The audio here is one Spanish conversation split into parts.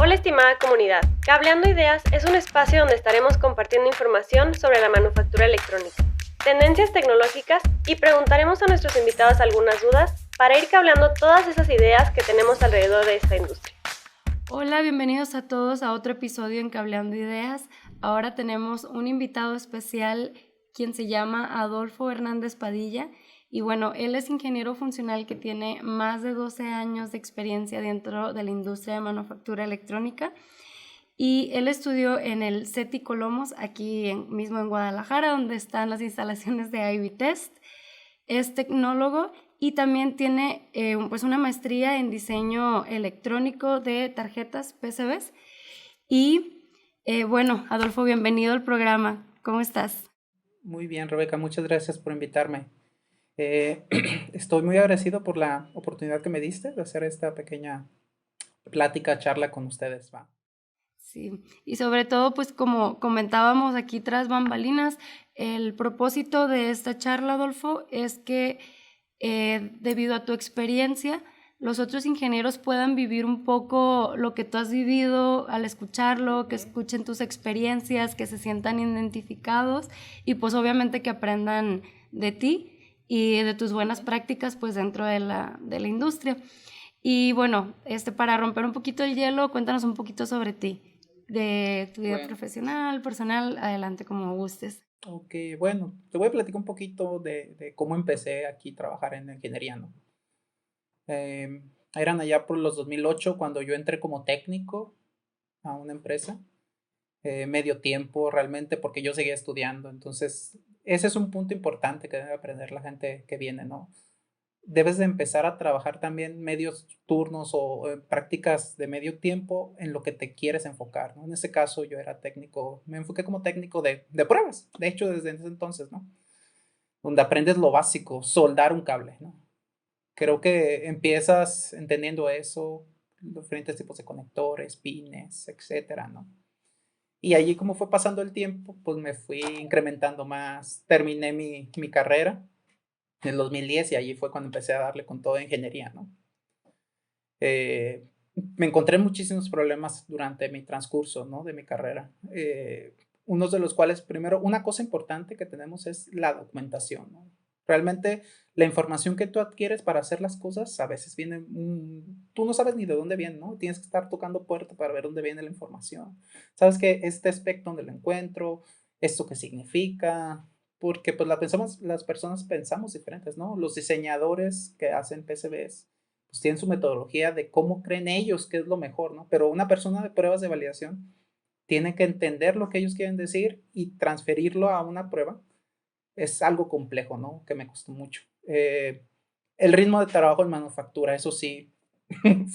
Hola estimada comunidad, Cableando Ideas es un espacio donde estaremos compartiendo información sobre la manufactura electrónica, tendencias tecnológicas y preguntaremos a nuestros invitados algunas dudas para ir cableando todas esas ideas que tenemos alrededor de esta industria. Hola, bienvenidos a todos a otro episodio en Cableando Ideas. Ahora tenemos un invitado especial quien se llama Adolfo Hernández Padilla. Y bueno, él es ingeniero funcional que tiene más de 12 años de experiencia dentro de la industria de manufactura electrónica. Y él estudió en el CETI Colomos, aquí mismo en Guadalajara, donde están las instalaciones de Ivy Test. Es tecnólogo y también tiene pues una maestría en diseño electrónico de tarjetas PCBs. Y bueno, Adolfo, bienvenido al programa. ¿Cómo estás? Muy bien, Rebeca, muchas gracias por invitarme. Estoy muy agradecido por la oportunidad que me diste de hacer esta pequeña plática, charla con ustedes. ¿Va? Sí, y sobre todo, pues como comentábamos aquí tras bambalinas, el propósito de esta charla, Adolfo, es que debido a tu experiencia, los otros ingenieros puedan vivir un poco lo que tú has vivido al escucharlo, que escuchen tus experiencias, que se sientan identificados y pues obviamente que aprendan de ti y de tus buenas prácticas pues dentro de la industria. Y bueno, para romper un poquito el hielo, cuéntanos un poquito sobre ti, de tu vida Bueno, profesional, personal, adelante como gustes. ok, bueno, te voy a platicar un poquito de cómo empecé aquí a trabajar en ingeniería, ¿no? Eran allá por los 2008 cuando yo entré como técnico a una empresa, medio tiempo realmente porque yo seguía estudiando, entonces ese es un punto importante que debe aprender la gente que viene, ¿no? Debes de empezar a trabajar también medios turnos o prácticas de medio tiempo en lo que te quieres enfocar, ¿no? En ese caso yo era técnico, me enfoqué como técnico de pruebas, de hecho desde ese entonces, ¿no? Donde aprendes lo básico, soldar un cable, ¿no? Creo que empiezas entendiendo eso, los diferentes tipos de conectores, pines, etcétera, ¿no? Y allí como fue pasando el tiempo, pues me fui incrementando más, terminé mi carrera en el 2010 y allí fue cuando empecé a darle con todo ingeniería, ¿no? Eh, Me encontré muchísimos problemas durante mi transcurso, ¿no? De mi carrera. Unos de los cuales, primero, una cosa importante que tenemos es la documentación, ¿no? Realmente la información que tú adquieres para hacer las cosas a veces viene, tú no sabes ni de dónde viene, ¿no? Tienes que estar tocando puerta para ver dónde viene la información. Sabes que este aspecto donde lo encuentro, esto qué significa, porque pues las personas pensamos diferentes, ¿no? Los diseñadores que hacen PCBs pues tienen su metodología de cómo creen ellos que es lo mejor, ¿no? Pero una persona de pruebas de validación tiene que entender lo que ellos quieren decir y transferirlo a una prueba. Es algo complejo, ¿no? Que me costó mucho. El ritmo de trabajo en manufactura, eso sí,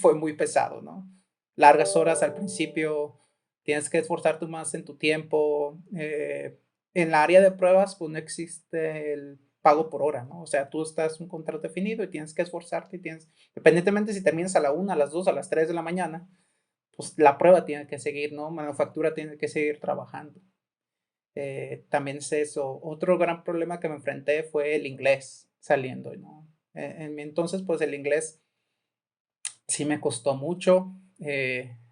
fue muy pesado, ¿no? Largas horas al principio, tienes que esforzarte más en tu tiempo. En la área de pruebas, pues no existe el pago por hora, ¿no? O sea, tú estás un contrato definido y tienes que esforzarte y tienes, independientemente si terminas a la 1, a las 2, a las 3 de la mañana, pues la prueba tiene que seguir, ¿no? Manufactura tiene que seguir trabajando. También es eso. Otro gran problema que me enfrenté fue el inglés saliendo, ¿no? En mi entonces, pues el inglés sí me costó mucho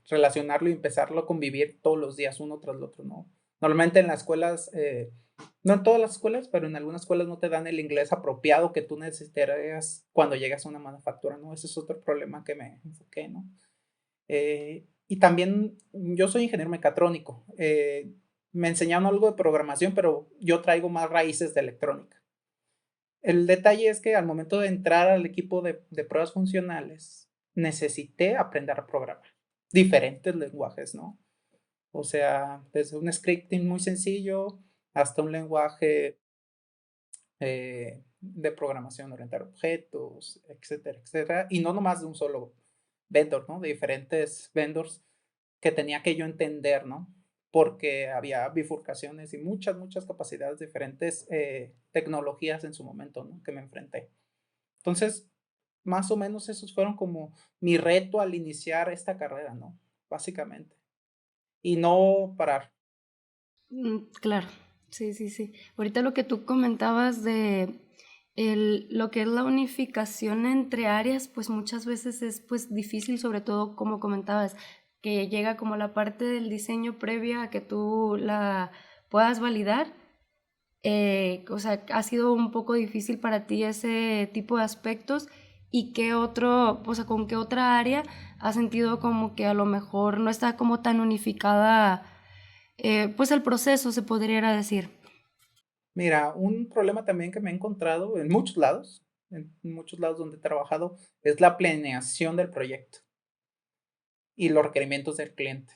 relacionarlo y empezarlo a convivir todos los días uno tras el otro, ¿no? Normalmente en las escuelas, no en todas las escuelas, pero en algunas escuelas no te dan el inglés apropiado que tú necesitarías cuando llegas a una manufactura, ¿no? Ese es otro problema que me enfoqué, ¿no? Y también yo soy ingeniero mecatrónico. Me enseñaron algo de programación, pero yo traigo más raíces de electrónica. El detalle es que al momento de entrar al equipo de pruebas funcionales, necesité aprender a programar diferentes lenguajes, ¿no? O sea, desde un scripting muy sencillo hasta un lenguaje de programación orientada a objetos, etcétera, etcétera. Y no nomás de un solo vendor, ¿no? De diferentes vendors que tenía que yo entender, ¿no? Porque había bifurcaciones y muchas capacidades, diferentes tecnologías en su momento, ¿no? Que me enfrenté. Entonces, más o menos esos fueron como mi reto al iniciar esta carrera, ¿no? Básicamente. Y no parar. Claro, sí, sí, sí. Ahorita lo que tú comentabas de lo que es la unificación entre áreas, pues muchas veces es pues difícil, sobre todo como comentabas, que llega como la parte del diseño previa a que tú la puedas validar. O sea, ha sido un poco difícil para ti ese tipo de aspectos y qué otro, o sea, con qué otra área has sentido como que a lo mejor no está como tan unificada, pues el proceso se podría decir. Mira, un problema también que me he encontrado en muchos lados donde he trabajado, es la planeación del proyecto y los requerimientos del cliente.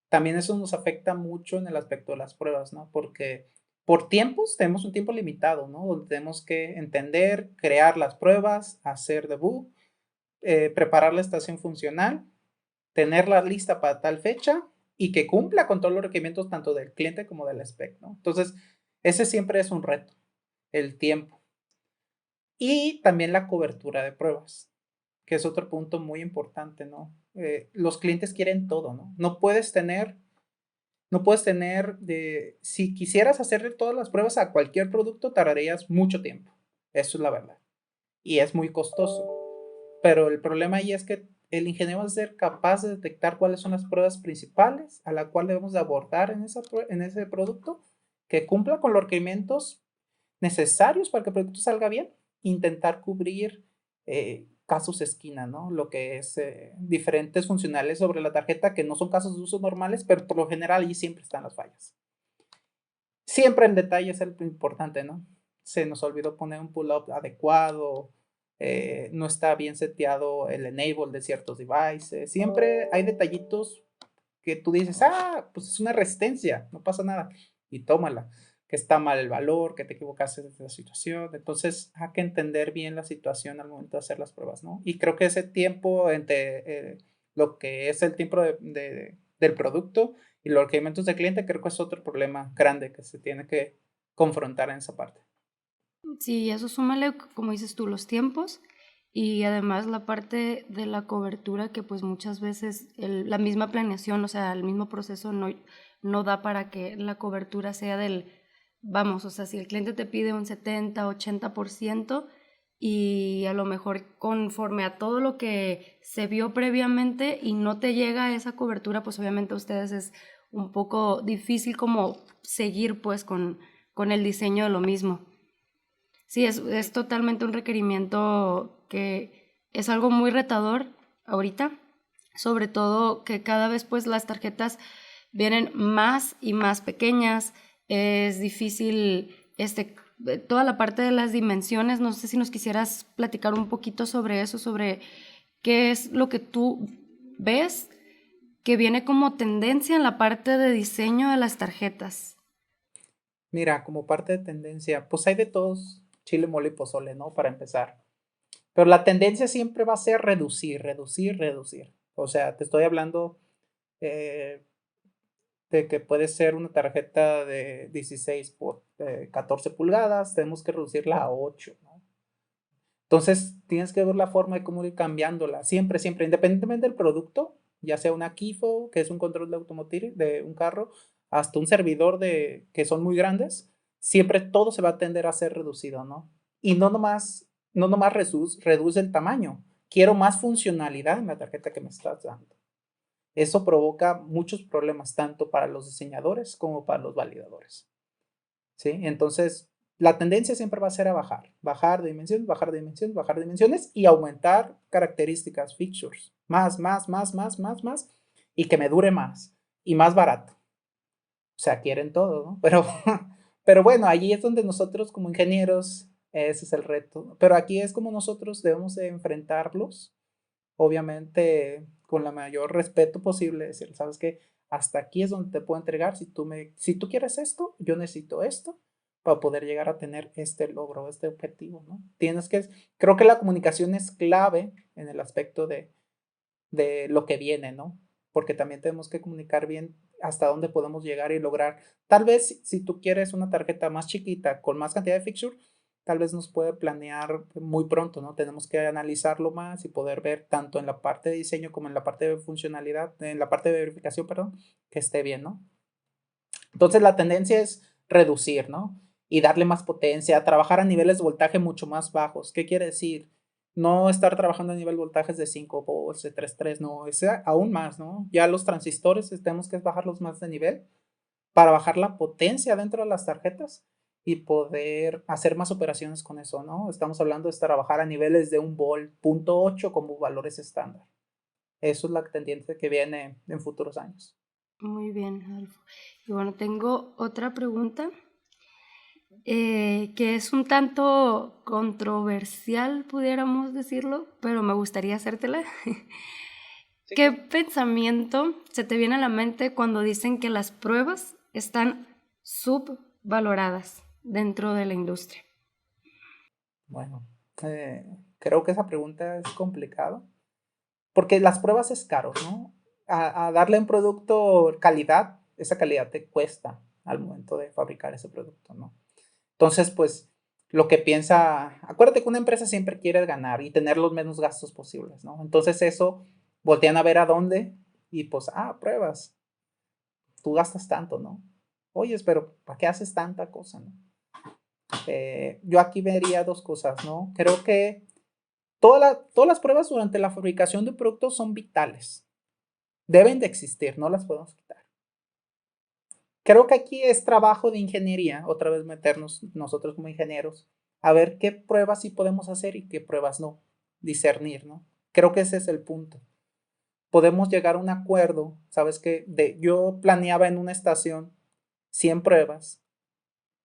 También eso nos afecta mucho en el aspecto de las pruebas, ¿no? Porque por tiempos tenemos un tiempo limitado, ¿no? Donde tenemos que entender, crear las pruebas, hacer debug, preparar la estación funcional, tenerla lista para tal fecha y que cumpla con todos los requerimientos tanto del cliente como del spec, ¿no? Entonces, ese siempre es un reto, el tiempo. Y también la cobertura de pruebas, que es otro punto muy importante, ¿no? Los clientes quieren todo, ¿no? Si quisieras hacerle todas las pruebas a cualquier producto, tardarías mucho tiempo. Eso es la verdad. Y es muy costoso. Pero el problema ahí es que el ingeniero va a ser capaz de detectar cuáles son las pruebas principales a la cual debemos de abordar en ese producto, que cumpla con los requerimientos necesarios para que el producto salga bien, intentar cubrir casos esquina, ¿no? Lo que es diferentes funcionales sobre la tarjeta que no son casos de uso normales, pero por lo general allí siempre están las fallas. Siempre el detalle es el importante, ¿no? Se nos olvidó poner un pull-up adecuado, no está bien seteado el enable de ciertos devices. Siempre hay detallitos que tú dices, pues es una resistencia, no pasa nada, y tómala, que está mal el valor, que te equivocaste de la situación. Entonces hay que entender bien la situación al momento de hacer las pruebas, ¿no? Y creo que ese tiempo entre lo que es el tiempo del producto y los requerimientos del cliente, creo que es otro problema grande que se tiene que confrontar en esa parte. Sí, eso súmale, como dices tú, los tiempos y además la parte de la cobertura que pues muchas veces la misma planeación, o sea, el mismo proceso no da para que la cobertura sea vamos, o sea, si el cliente te pide un 70, 80% y a lo mejor conforme a todo lo que se vio previamente y no te llega esa cobertura, pues obviamente a ustedes es un poco difícil como seguir pues con el diseño de lo mismo. Sí, es totalmente un requerimiento que es algo muy retador ahorita, sobre todo que cada vez pues las tarjetas vienen más y más pequeñas, es difícil toda la parte de las dimensiones. No sé si nos quisieras platicar un poquito sobre eso, sobre qué es lo que tú ves que viene como tendencia en la parte de diseño de las tarjetas. Mira, como parte de tendencia, pues hay de todos, chile, mole y pozole, ¿no? Para empezar. Pero la tendencia siempre va a ser reducir, reducir, reducir. O sea, te estoy hablando de que puede ser una tarjeta de 16 por 14 pulgadas, tenemos que reducirla a 8, ¿no? Entonces, tienes que ver la forma de cómo ir cambiándola. Siempre, siempre, independientemente del producto, ya sea una KIFO, que es un control de automotriz de un carro, hasta un servidor que son muy grandes, siempre todo se va a tender a ser reducido, ¿no? Y no nomás reduce el tamaño. Quiero más funcionalidad en la tarjeta que me estás dando. Eso provoca muchos problemas, tanto para los diseñadores como para los validadores, ¿sí? Entonces, la tendencia siempre va a ser a bajar de dimensiones, bajar de dimensiones, bajar de dimensiones y aumentar características, features, más, y que me dure más y más barato. O sea, quieren todo, ¿no? Pero bueno, allí es donde nosotros como ingenieros, ese es el reto. Pero aquí es como nosotros debemos de enfrentarlos, obviamente con la mayor respeto posible, decir, ¿sabes qué? Hasta aquí es donde te puedo entregar. Si tú quieres esto, yo necesito esto para poder llegar a tener este logro, este objetivo, ¿no? Creo que la comunicación es clave en el aspecto de lo que viene, ¿no? Porque también tenemos que comunicar bien hasta dónde podemos llegar y lograr. Tal vez si tú quieres una tarjeta más chiquita con más cantidad de feature, tal vez nos puede planear muy pronto, ¿no? Tenemos que analizarlo más y poder ver tanto en la parte de diseño como en la parte de funcionalidad, en la parte de verificación, perdón, que esté bien, ¿no? Entonces la tendencia es reducir, ¿no? Y darle más potencia, trabajar a niveles de voltaje mucho más bajos. ¿Qué quiere decir? No estar trabajando a nivel voltajes de 5 volts, de 3.3, no, es aún más, ¿no? Ya los transistores tenemos que bajarlos más de nivel para bajar la potencia dentro de las tarjetas y poder hacer más operaciones con eso, ¿no? Estamos hablando de trabajar a niveles de 1 volt, 0.8 como valores estándar. Eso es la tendencia que viene en futuros años. Muy bien, Adolfo. Y bueno, tengo otra pregunta que es un tanto controversial, pudiéramos decirlo, pero me gustaría hacértela. Sí, ¿Qué claro. pensamiento se te viene a la mente cuando dicen que las pruebas están subvaloradas dentro de la industria? Bueno, creo que esa pregunta es complicada porque las pruebas es caro, ¿no? A darle un producto calidad, esa calidad te cuesta al momento de fabricar ese producto, ¿no? Entonces, pues, lo que piensa, acuérdate que una empresa siempre quiere ganar y tener los menos gastos posibles, ¿no? Entonces eso, voltean a ver a dónde y pues, pruebas, tú gastas tanto, ¿no? Oyes, pero ¿para qué haces tanta cosa, no? Yo aquí vería dos cosas, ¿no? Creo que todas las pruebas durante la fabricación de un producto son vitales. Deben de existir, no las podemos quitar. Creo que aquí es trabajo de ingeniería, otra vez meternos nosotros como ingenieros, a ver qué pruebas sí podemos hacer y qué pruebas no, discernir, ¿no? Creo que ese es el punto. Podemos llegar a un acuerdo, ¿sabes qué? Yo planeaba en una estación 100 pruebas,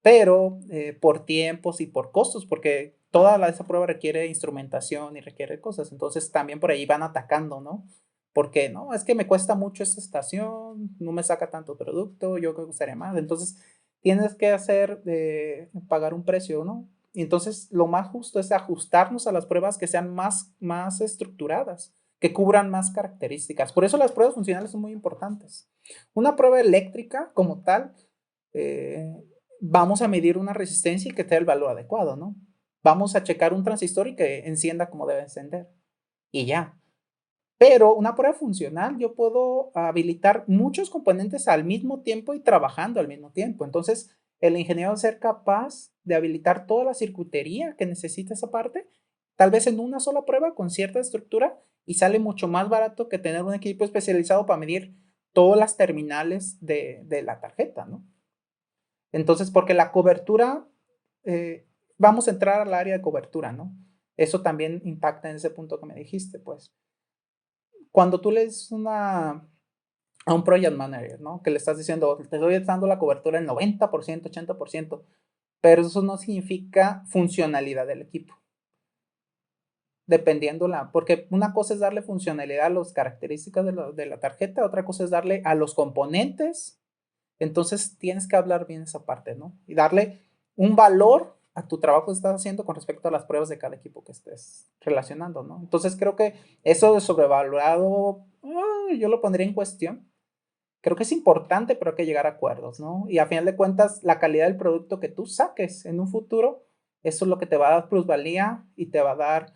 pero por tiempos y por costos, porque esa prueba requiere instrumentación y requiere cosas, entonces también por ahí van atacando, ¿no? Porque no, es que me cuesta mucho esta estación, no me saca tanto producto, yo me gustaría más, entonces tienes que pagar un precio, ¿no? Y entonces lo más justo es ajustarnos a las pruebas que sean más estructuradas, que cubran más características. Por eso las pruebas funcionales son muy importantes. Una prueba eléctrica como tal, eh, vamos a medir una resistencia y que esté el valor adecuado, ¿no? Vamos a checar un transistor y que encienda como debe encender. Y ya. Pero una prueba funcional, yo puedo habilitar muchos componentes al mismo tiempo y trabajando al mismo tiempo. Entonces, el ingeniero debe ser capaz de habilitar toda la circuitería que necesita esa parte, tal vez en una sola prueba con cierta estructura, y sale mucho más barato que tener un equipo especializado para medir todas las terminales de la tarjeta, ¿no? Entonces, porque la cobertura, vamos a entrar al área de cobertura, ¿no? Eso también impacta en ese punto que me dijiste, pues. Cuando tú le dices a un project manager, ¿no? Que le estás diciendo, te estoy dando la cobertura en 90%, 80%, pero eso no significa funcionalidad del equipo. Dependiendo porque una cosa es darle funcionalidad a las características de la tarjeta, otra cosa es darle a los componentes. Entonces tienes que hablar bien esa parte, ¿no? Y darle un valor a tu trabajo que estás haciendo con respecto a las pruebas de cada equipo que estés relacionando, ¿no? Entonces creo que eso de sobrevalorado, yo lo pondría en cuestión. Creo que es importante, pero hay que llegar a acuerdos, ¿no? Y a final de cuentas, la calidad del producto que tú saques en un futuro, eso es lo que te va a dar plusvalía y te va a dar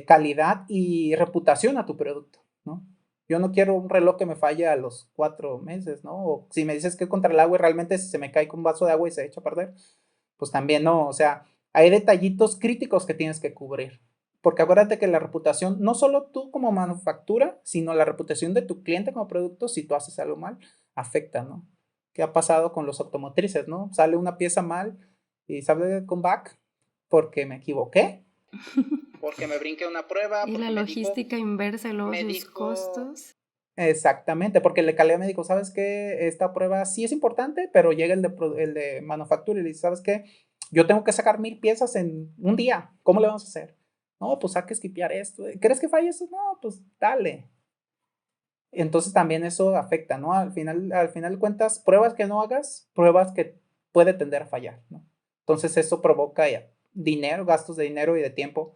calidad y reputación a tu producto, ¿no? Yo no quiero un reloj que me falle a los 4 meses, ¿no? O si me dices que es contra el agua y realmente se me cae con un vaso de agua y se echa a perder, pues también no, o sea, hay detallitos críticos que tienes que cubrir. Porque acuérdate que la reputación, no solo tú como manufactura, sino la reputación de tu cliente como producto, si tú haces algo mal, afecta, ¿no? ¿Qué ha pasado con los automotrices, no? Sale una pieza mal y sale con back porque me equivoqué, porque me brinqué una prueba, Y la porque logística inversa y luego me sus dijo, costos. exactamente, porque el calidad me dijo, ¿sabes qué? Esta prueba sí es importante, pero llega el de manufactura y le dice, ¿sabes qué? Yo tengo que sacar 1000 piezas en un día. ¿Cómo le vamos a hacer? No, pues hay que skipear esto. ¿Crees que falle eso? No, pues dale. Entonces también eso afecta, ¿no? Al final de cuentas, pruebas que no hagas, pruebas que puede tender a fallar, ¿no? Entonces eso provoca dinero, gastos de dinero y de tiempo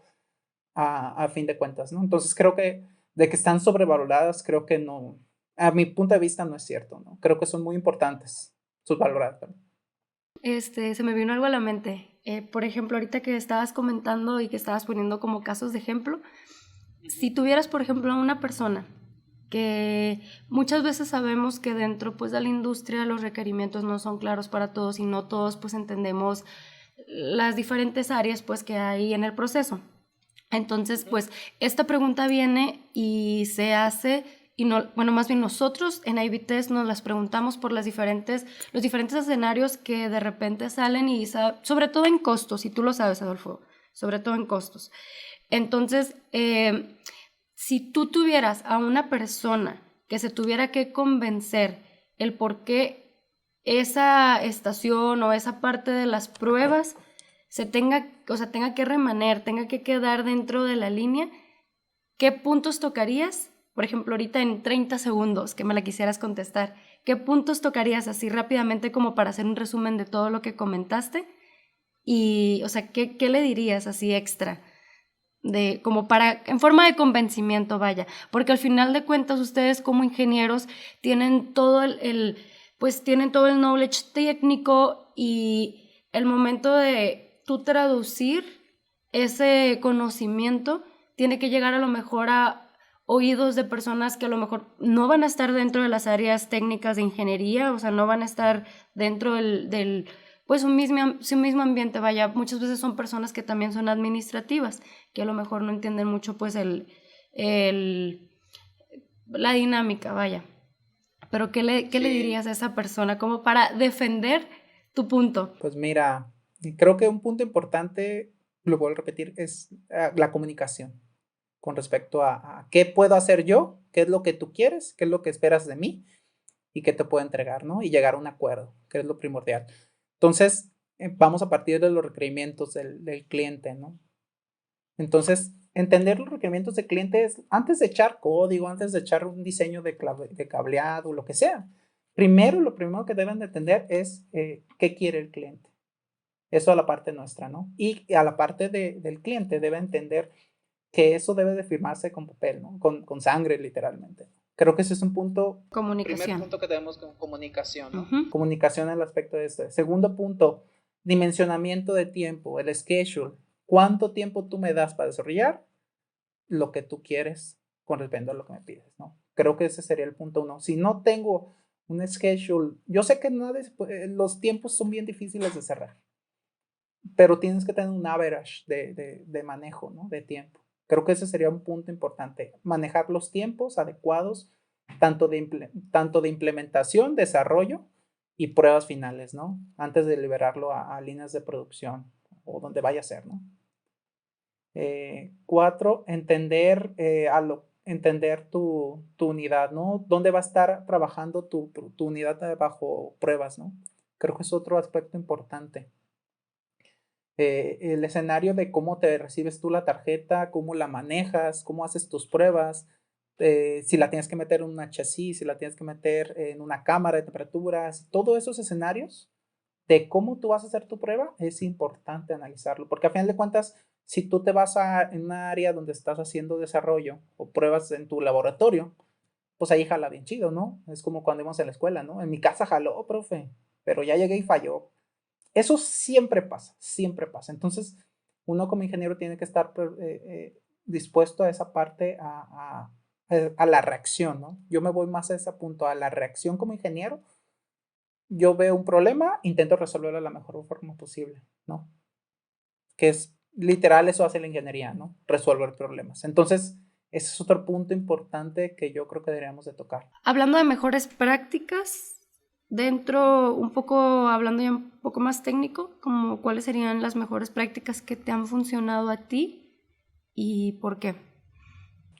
a fin de cuentas, ¿no? Entonces creo que de que están sobrevaloradas, creo que no, a mi punto de vista no es cierto, ¿no? Creo que son muy importantes, subvaloradas, perdón. Se me vino algo a la mente. Por ejemplo, ahorita que estabas comentando y que estabas poniendo como casos de ejemplo, si tuvieras, por ejemplo, a una persona que muchas veces sabemos que dentro pues de la industria los requerimientos no son claros para todos y no todos pues entendemos las diferentes áreas pues que hay en el proceso. Entonces, pues, esta pregunta viene y se hace, y no, bueno, más bien nosotros en IB Test nos las preguntamos por los diferentes escenarios que de repente salen y sobre todo en costos, y tú lo sabes, Adolfo, sobre todo en costos. Entonces, si tú tuvieras a una persona que se tuviera que convencer el por qué esa estación o esa parte de las pruebas tenga que remaner, tenga que quedar dentro de la línea, ¿qué puntos tocarías? Por ejemplo, ahorita en 30 segundos que me la quisieras contestar, ¿qué puntos tocarías así rápidamente como para hacer un resumen de todo lo que comentaste? Y, o sea, ¿qué le dirías así extra? Como en forma de convencimiento, vaya, porque al final de cuentas ustedes como ingenieros tienen todo pues tienen todo el knowledge técnico y el momento de tú traducir ese conocimiento tiene que llegar a lo mejor a oídos de personas que a lo mejor no van a estar dentro de las áreas técnicas de ingeniería, o sea, no van a estar dentro del pues un mismo ambiente, vaya, muchas veces son personas que también son administrativas, que a lo mejor no entienden mucho pues la dinámica, vaya. Pero ¿qué le dirías a esa persona como para defender tu punto? Pues mira, creo que un punto importante, lo vuelvo a repetir, es la comunicación con respecto a qué puedo hacer yo, qué es lo que tú quieres, qué es lo que esperas de mí y qué te puedo entregar, ¿no? Y llegar a un acuerdo, que es lo primordial. Entonces, vamos a partir de los requerimientos del cliente, ¿no? Entonces, entender los requerimientos del cliente es, antes de echar código, antes de echar un diseño de cableado, lo que sea, lo primero que deben de entender es qué quiere el cliente. Eso a la parte nuestra, ¿no? Y a la parte del cliente debe entender que eso debe de firmarse con papel, ¿no? Con sangre, literalmente. Creo que ese es un punto. Comunicación. Primer punto que tenemos con comunicación, ¿no? Comunicación en el aspecto de este. Segundo punto, dimensionamiento de tiempo, el schedule. ¿Cuánto tiempo tú me das para desarrollar lo que tú quieres con respecto a lo que me pides, ¿no? Creo que ese sería el punto 1. Si no tengo un schedule, yo sé que los tiempos son bien difíciles de cerrar, pero tienes que tener un average de manejo, ¿no? De tiempo. Creo que ese sería un punto importante, manejar los tiempos adecuados, tanto de implementación, desarrollo y pruebas finales, ¿no? Antes de liberarlo a líneas de producción o donde vaya a ser, ¿no? 4, entender tu unidad, ¿no? ¿Dónde va a estar trabajando tu unidad bajo pruebas, ¿no? Creo que es otro aspecto importante. El escenario de cómo te recibes tú la tarjeta, cómo la manejas, cómo haces tus pruebas, si la tienes que meter en una chasis, si la tienes que meter en una cámara de temperaturas, todos esos escenarios de cómo tú vas a hacer tu prueba, es importante analizarlo, porque a final de cuentas, si tú te vas en una área donde estás haciendo desarrollo o pruebas en tu laboratorio, pues ahí jala bien chido, ¿no? Es como cuando íbamos en la escuela, ¿no? En mi casa jaló, profe, pero ya llegué y falló. Eso siempre pasa, siempre pasa. Entonces, uno como ingeniero tiene que estar dispuesto a esa parte, a la reacción, ¿no? Yo me voy más a ese punto, a la reacción como ingeniero. Yo veo un problema, intento resolverlo de la mejor forma posible, ¿no? Que es literal, eso hace la ingeniería, ¿no? Resolver problemas. Entonces, ese es otro punto importante que yo creo que deberíamos de tocar. Hablando de mejores prácticas, hablando ya un poco más técnico, como cuáles serían las mejores prácticas que te han funcionado a ti y por qué.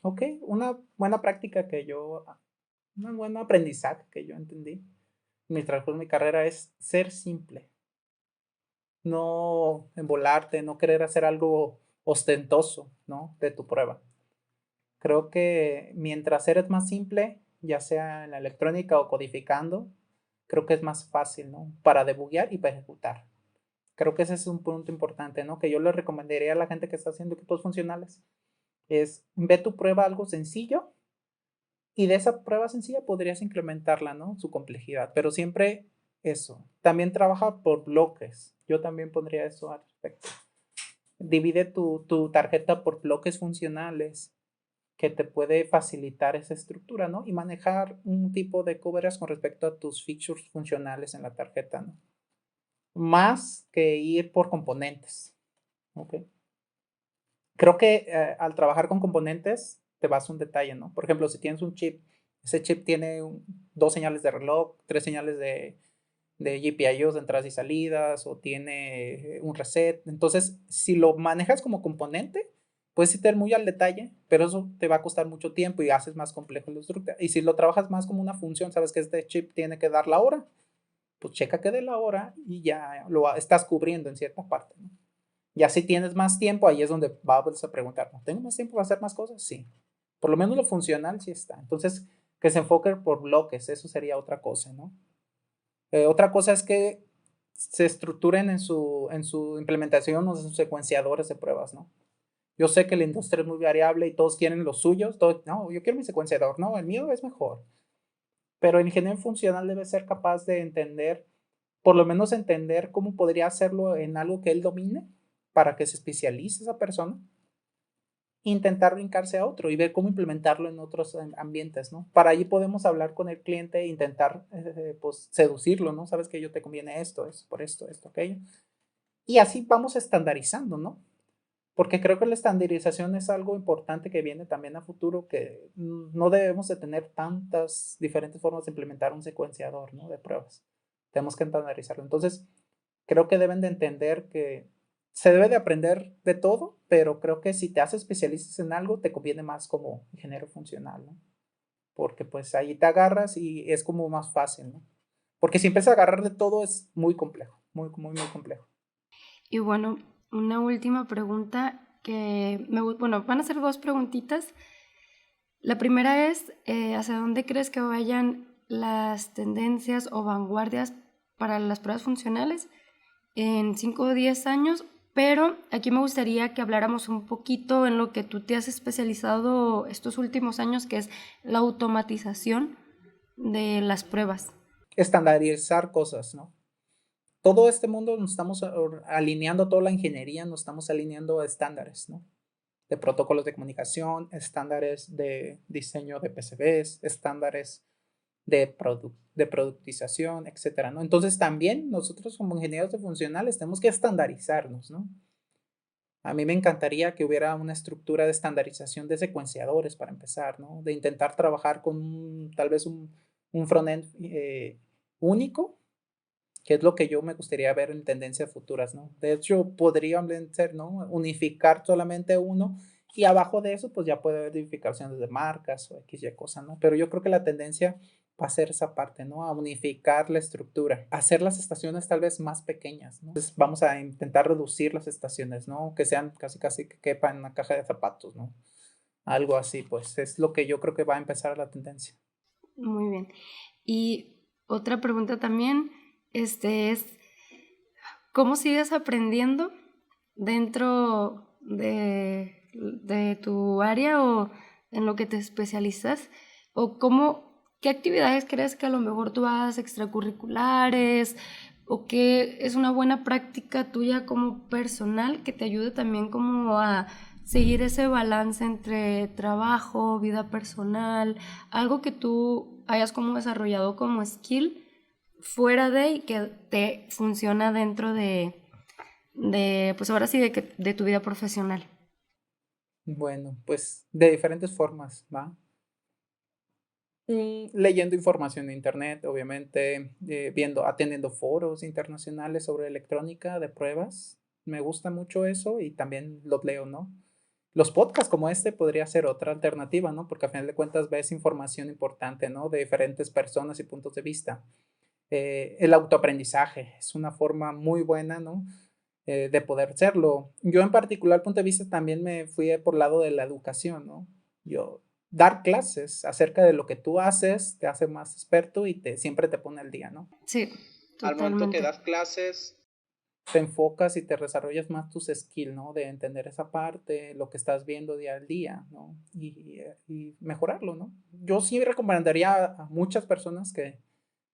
Ok, una buena práctica un buen aprendizaje que yo entendí mientras fue mi carrera es ser simple. No embolarte, no querer hacer algo ostentoso, ¿no? De tu prueba. Creo que mientras eres más simple, ya sea en la electrónica o codificando, creo que es más fácil, ¿no? Para debuguear y para ejecutar. Creo que ese es un punto importante, ¿no? Que yo le recomendaría a la gente que está haciendo equipos funcionales. Es, ve tu prueba algo sencillo y de esa prueba sencilla podrías incrementarla, ¿no? Su complejidad, pero siempre eso. También trabaja por bloques. Yo también pondría eso al respecto. Divide tu tarjeta por bloques funcionales que te puede facilitar esa estructura, ¿no? Y manejar un tipo de coverage con respecto a tus features funcionales en la tarjeta, ¿no? Más que ir por componentes, ¿ok? Creo que al trabajar con componentes te vas a un detalle, ¿no? Por ejemplo, si tienes un chip, ese chip tiene dos señales de reloj, tres señales de GPIOs de entradas y salidas, o tiene un reset. Entonces, si lo manejas como componente, puedes ir muy al detalle, pero eso te va a costar mucho tiempo y haces más complejo el estructura. Y si lo trabajas más como una función, sabes que este chip tiene que dar la hora, pues checa que dé la hora y ya lo estás cubriendo en cierta parte, ¿no? Ya si tienes más tiempo, ahí es donde vas a preguntar, ¿no? ¿Tengo más tiempo para hacer más cosas? Sí. Por lo menos lo funcional sí está. Entonces, que se enfoque por bloques, eso sería otra cosa, ¿no? Otra cosa es que se estructuren en su implementación o en sus secuenciadores de pruebas, ¿no? Yo sé que la industria es muy variable y todos quieren los suyos. No, yo quiero mi secuenciador. No, el mío es mejor. Pero el ingeniero funcional debe ser capaz de entender, por lo menos entender cómo podría hacerlo en algo que él domine para que se especialice esa persona, intentar brincarse a otro y ver cómo implementarlo en otros ambientes, ¿no? Para allí podemos hablar con el cliente e intentar, pues, seducirlo, ¿no? Sabes que yo te conviene esto, es por esto, aquello. Y así vamos estandarizando, ¿no? Porque creo que la estandarización es algo importante que viene también a futuro, que no debemos de tener tantas diferentes formas de implementar un secuenciador, ¿no? De pruebas. Tenemos que estandarizarlo. Entonces, creo que deben de entender que se debe de aprender de todo, pero creo que si te haces especialistas en algo, te conviene más como ingeniero funcional, ¿no? Porque pues ahí te agarras y es como más fácil, ¿no? Porque si empiezas a agarrar de todo es muy complejo, muy, muy, muy complejo. Y bueno, una última pregunta bueno, van a ser dos preguntitas. La primera es, ¿hacia dónde crees que vayan las tendencias o vanguardias para las pruebas funcionales en 5 o 10 años? Pero aquí me gustaría que habláramos un poquito en lo que tú te has especializado estos últimos años, que es la automatización de las pruebas. Estandarizar cosas, ¿no? Todo este mundo nos estamos alineando, toda la ingeniería nos estamos alineando a estándares, ¿no? De protocolos de comunicación, estándares de diseño de PCBs, estándares de productización, etcétera, ¿no? Entonces también nosotros como ingenieros de funcionales tenemos que estandarizarnos, ¿no? A mí me encantaría que hubiera una estructura de estandarización de secuenciadores para empezar, ¿no? De intentar trabajar con tal vez un frontend único, que es lo que yo me gustaría ver en tendencias futuras, ¿no? De hecho, podría ser, ¿no? Unificar solamente uno y abajo de eso, pues ya puede haber identificaciones de marcas o X y cosa, ¿no? Pero yo creo que la tendencia va a ser esa parte, ¿no? A unificar la estructura, hacer las estaciones tal vez más pequeñas, ¿no? Entonces vamos a intentar reducir las estaciones, ¿no? Que sean casi que quepan en una caja de zapatos, ¿no? Algo así, pues es lo que yo creo que va a empezar la tendencia. Muy bien. Y otra pregunta también, es, ¿cómo sigues aprendiendo dentro de tu área o en lo que te especializas? ¿O qué actividades crees que a lo mejor tú hagas extracurriculares o qué es una buena práctica tuya como personal que te ayude también como a seguir ese balance entre trabajo, vida personal, algo que tú hayas como desarrollado como skill fuera de y que te funciona dentro pues ahora sí, de tu vida profesional? Bueno, pues de diferentes formas, ¿va? Leyendo información de internet, obviamente, atendiendo foros internacionales sobre electrónica de pruebas. Me gusta mucho eso y también los leo, ¿no? Los podcasts como este podría ser otra alternativa, ¿no? Porque a final de cuentas ves información importante, ¿no? De diferentes personas y puntos de vista. El autoaprendizaje es una forma muy buena, ¿no? De poder hacerlo. Yo en particular, punto de vista, también me fui por el lado de la educación, ¿no? Yo dar clases acerca de lo que tú haces te hace más experto y siempre te pone al día, ¿no? Sí, Al momento que totalmente. das clases, te enfocas y te desarrollas más tus skills, ¿no? De entender esa parte, lo que estás viendo día al día, ¿no? Y mejorarlo, ¿no? Yo sí recomendaría a muchas personas que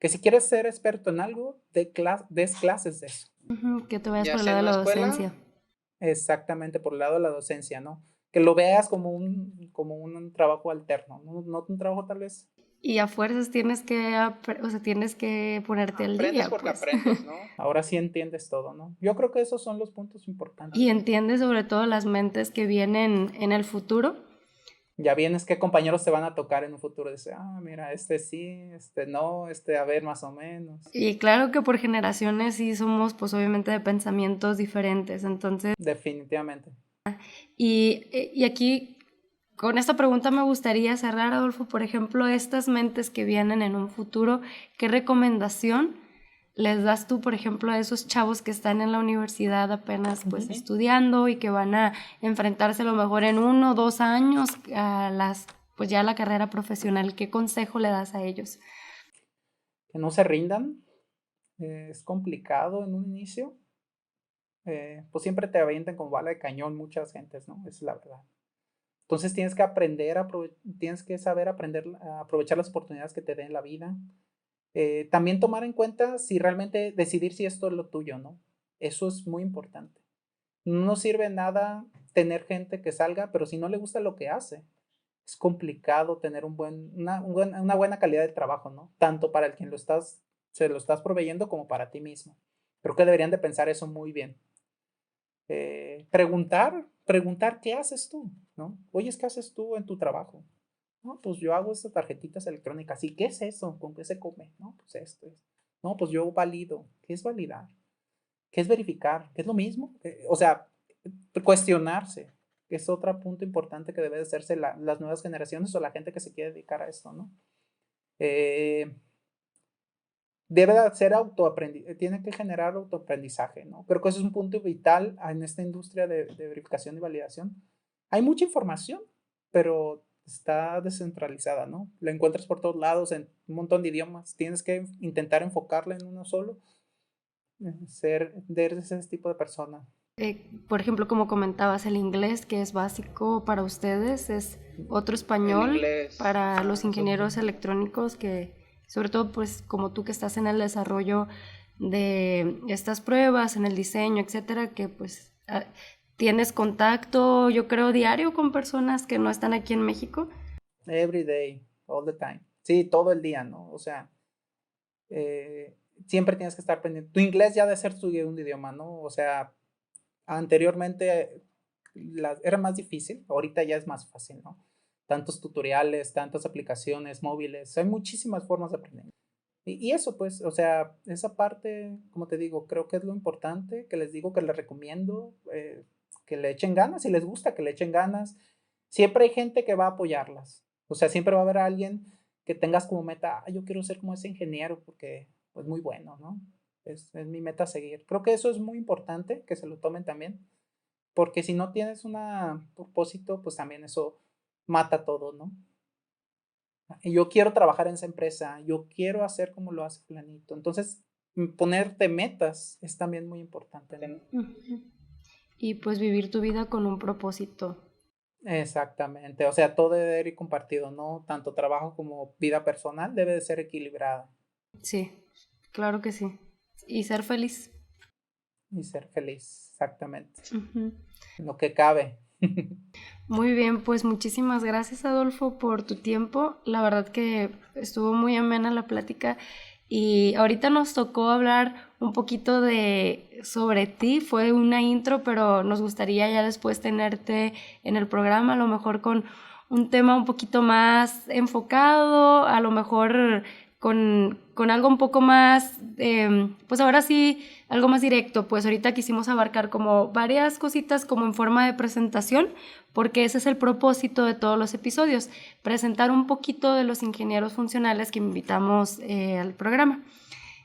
si quieres ser experto en algo, des clases de eso. Ujú, que te vayas Ya por el sea lado en de la la escuela, docencia. exactamente, por el lado de la docencia, ¿no? Que lo veas como un trabajo alterno, ¿no? No un trabajo tal vez Y a fuerzas tienes que ponerte al día. Aprendes porque aprendes, ¿no? Ahora sí entiendes todo, ¿no? Yo creo que esos son los puntos importantes. Y entiendes sobre todo las mentes que vienen en el futuro. Ya vienes qué compañeros te van a tocar en un futuro. Dice, mira, sí, no, a ver, más o menos. Y claro que por generaciones sí somos, pues obviamente de pensamientos diferentes, entonces... Definitivamente. Y aquí, con esta pregunta me gustaría cerrar, Adolfo, por ejemplo, estas mentes que vienen en un futuro, ¿qué recomendación les das tú, por ejemplo, a esos chavos que están en la universidad apenas pues estudiando y que van a enfrentarse a lo mejor en 1 o 2 años a ya la carrera profesional? ¿Qué consejo le das a ellos? Que no se rindan. Es complicado en un inicio. Pues siempre te avientan con bala de cañón muchas gentes, ¿no? Esa es la verdad. Entonces tienes que saber aprender a aprovechar las oportunidades que te den la vida. También tomar en cuenta si realmente decidir si esto es lo tuyo, ¿no? Eso es muy importante. No sirve nada tener gente que salga, pero si no le gusta lo que hace, es complicado tener una buena calidad de trabajo, ¿no? Tanto para el quien se lo estás proveyendo como para ti mismo. Creo que deberían de pensar eso muy bien. Preguntar qué haces tú, ¿no? Oye, ¿qué haces tú en tu trabajo? No, pues yo hago estas tarjetitas electrónicas. ¿Y qué es eso? ¿Con qué se come? No, pues esto es. No, pues yo valido. ¿Qué es validar? ¿Qué es verificar? ¿Qué es lo mismo? O sea, cuestionarse, que es otro punto importante que debe de hacerse las nuevas generaciones o la gente que se quiere dedicar a esto, ¿no? Debe de ser tiene que generar autoaprendizaje, ¿no? Creo que eso es un punto vital en esta industria de verificación y validación. Hay mucha información, pero está descentralizada, ¿no? La encuentras por todos lados en un montón de idiomas. Tienes que intentar enfocarla en uno solo. Ser de ese tipo de persona. Por ejemplo, como comentabas, el inglés, que es básico para ustedes, es otro español para los ingenieros electrónicos que, sobre todo, pues como tú que estás en el desarrollo de estas pruebas, en el diseño, etcétera, que pues tienes contacto, yo creo, diario con personas que no están aquí en México. Every day, all the time. Sí, todo el día, ¿no? O sea, siempre tienes que estar pendiente. Tu inglés ya debe ser tu segundo idioma, ¿no? O sea, anteriormente era más difícil, ahorita ya es más fácil, ¿no? Tantos tutoriales, tantas aplicaciones móviles, hay muchísimas formas de aprender. Y eso, pues, o sea, esa parte, como te digo, creo que es lo importante, que les digo, que les recomiendo, que le echen ganas, si les gusta, que le echen ganas. Siempre hay gente que va a apoyarlas, o sea, siempre va a haber alguien que tengas como meta, yo quiero ser como ese ingeniero porque es pues, muy bueno, ¿no? Es mi meta a seguir. Creo que eso es muy importante, que se lo tomen también, porque si no tienes un propósito, pues también eso mata todo, ¿no? Yo quiero trabajar en esa empresa, yo quiero hacer como lo hace fulanito. Entonces, ponerte metas es también muy importante, ¿no? Y pues vivir tu vida con un propósito. Exactamente, o sea, todo debe ir compartido, ¿no? Tanto trabajo como vida personal debe de ser equilibrada. Sí, claro que sí. Y ser feliz. Y ser feliz, exactamente. Lo que cabe. Muy bien, pues muchísimas gracias, Adolfo, por tu tiempo. La verdad que estuvo muy amena la plática y ahorita nos tocó hablar un poquito sobre ti. Fue una intro, pero nos gustaría ya después tenerte en el programa, a lo mejor con un tema un poquito más enfocado, a lo mejor con algo un poco más, pues ahora sí, algo más directo. Pues ahorita quisimos abarcar como varias cositas como en forma de presentación, porque ese es el propósito de todos los episodios, presentar un poquito de los ingenieros funcionales que invitamos al programa.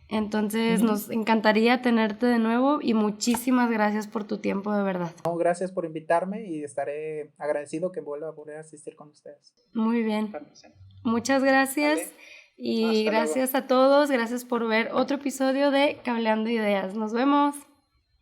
Entonces nos encantaría tenerte de nuevo y muchísimas gracias por tu tiempo, de verdad. No, gracias por invitarme y estaré agradecido que vuelva a poder asistir con ustedes. Muy bien. Muchas gracias. Vale. Y hasta gracias luego. A todos, gracias por ver otro episodio de Cableando Ideas. Nos vemos.